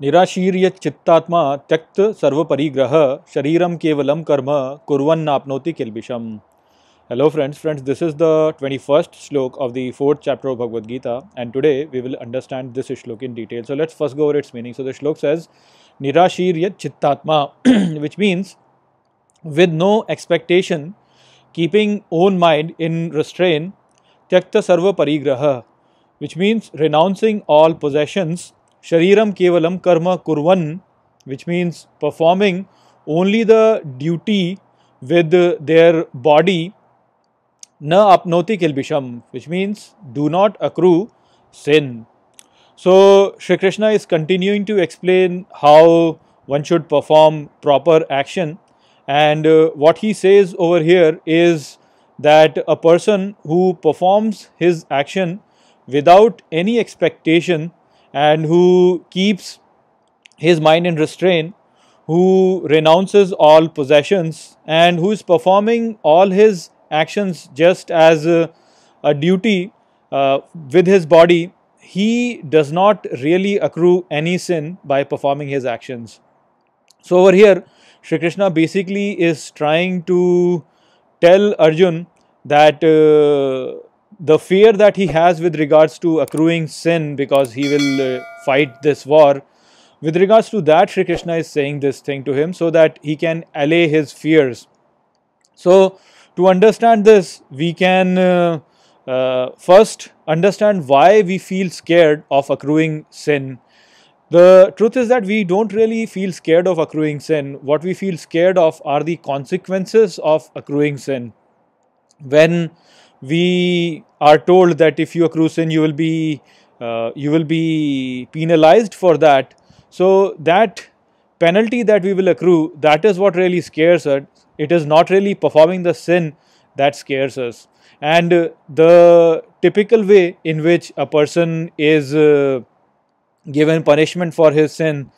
निराशीर्य चित्तात्मा त्यक्त सर्व परिग्रह शरीरम केवलम कर्म कुर्वन्नाप्नोति किल्बिषम. Hello friends, this is the 21st slok of the 4th chapter of Bhagavad Gita, and today we will understand this shlok in detail. So let's first go over its meaning. So the shlok says Nirashirya Chittatma, which means with no expectation, keeping own mind in restraint, Tyakta Sarva Parigraha, which means renouncing all possessions, Shariram Kevalam Karma Kurvan, which means performing only the duty with their body, Na apnoti kilbisham, which means do not accrue sin. So Shri Krishna is continuing to explain how one should perform proper action, and what he says over here is that a person who performs his action without any expectation and who keeps his mind in restraint, who renounces all possessions and who is performing all his actions just as a duty with his body, he does not really accrue any sin by performing his actions. So over here, Shri Krishna basically is trying to tell Arjun that the fear that he has with regards to accruing sin because he will fight this war, with regards to that, Shri Krishna is saying this thing to him so that he can allay his fears. So to understand this, we can first understand why we feel scared of accruing sin. The truth is that we don't really feel scared of accruing sin. What we feel scared of are the consequences of accruing sin. When we are told that if you accrue sin, you will be penalized for that. So that penalty that we will accrue, that is what really scares us. It is not really performing the sin that scares us. And the typical way in which a person is given punishment for his sin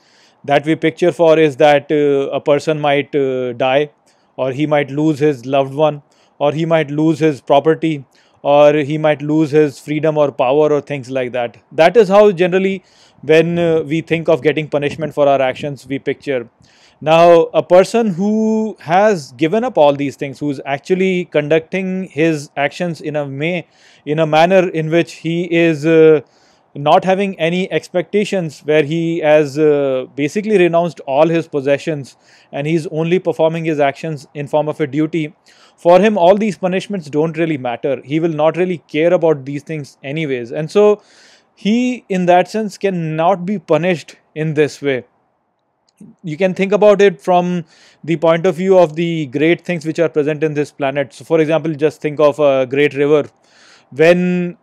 that we picture for is that a person might die, or he might lose his loved one, or he might lose his property, or he might lose his freedom or power or things like that. That is how generally when we think of getting punishment for our actions, we picture. Now, a person who has given up all these things, who is actually conducting his actions in a manner in which he is not having any expectations, where he has basically renounced all his possessions and he is only performing his actions in form of a duty, for him all these punishments don't really matter. He will not really care about these things anyways, and so he in that sense cannot be punished in this way. You can think about it from the point of view of the great things which are present in this planet. So for example, just think of a great river. When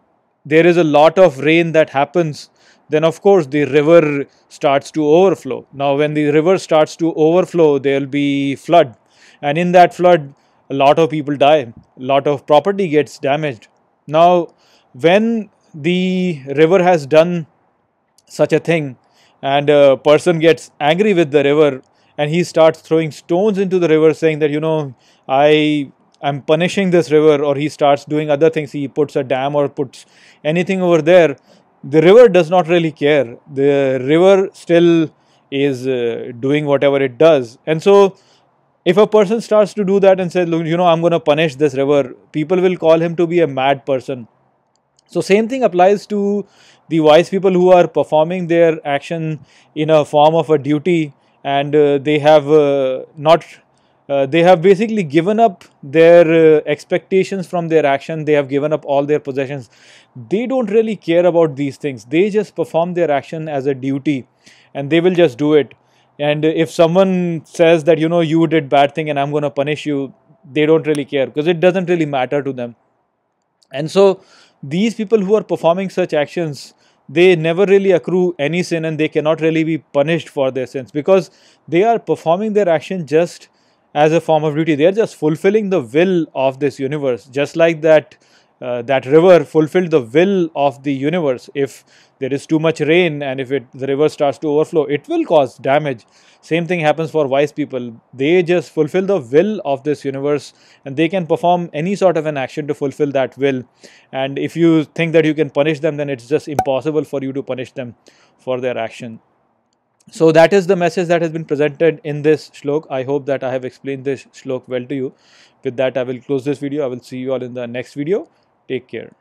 there is a lot of rain that happens, then of course the river starts to overflow. Now when the river starts to overflow, there will be flood, and in that flood a lot of people die, a lot of property gets damaged. Now when the river has done such a thing and a person gets angry with the river and he starts throwing stones into the river, saying that, you know, I'm punishing this river, or he starts doing other things, he puts a dam or puts anything over there, the river does not really care. The river still is doing whatever it does. And so if a person starts to do that and says, look, you know, I'm going to punish this river, people will call him to be a mad person. So same thing applies to the wise people who are performing their action in a form of a duty, and they have they have basically given up their expectations from their action. They have given up all their possessions. They don't really care about these things. They just perform their action as a duty, and they will just do it. And if someone says that, you know, you did bad thing and I'm going to punish you, they don't really care because it doesn't really matter to them. And so these people who are performing such actions, they never really accrue any sin, and they cannot really be punished for their sins because they are performing their action just as a form of duty. They are just fulfilling the will of this universe, just like that that river fulfilled the will of the universe. If there is too much rain and if the river starts to overflow, it will cause damage. Same thing happens for wise people. They just fulfill the will of this universe and they can perform any sort of an action to fulfill that will. And if you think that you can punish them, then it's just impossible for you to punish them for their action. So that is the message that has been presented in this shlok. I hope that I have explained this shlok well to you. With that, I will close this video. I will see you all in the next video. Take care.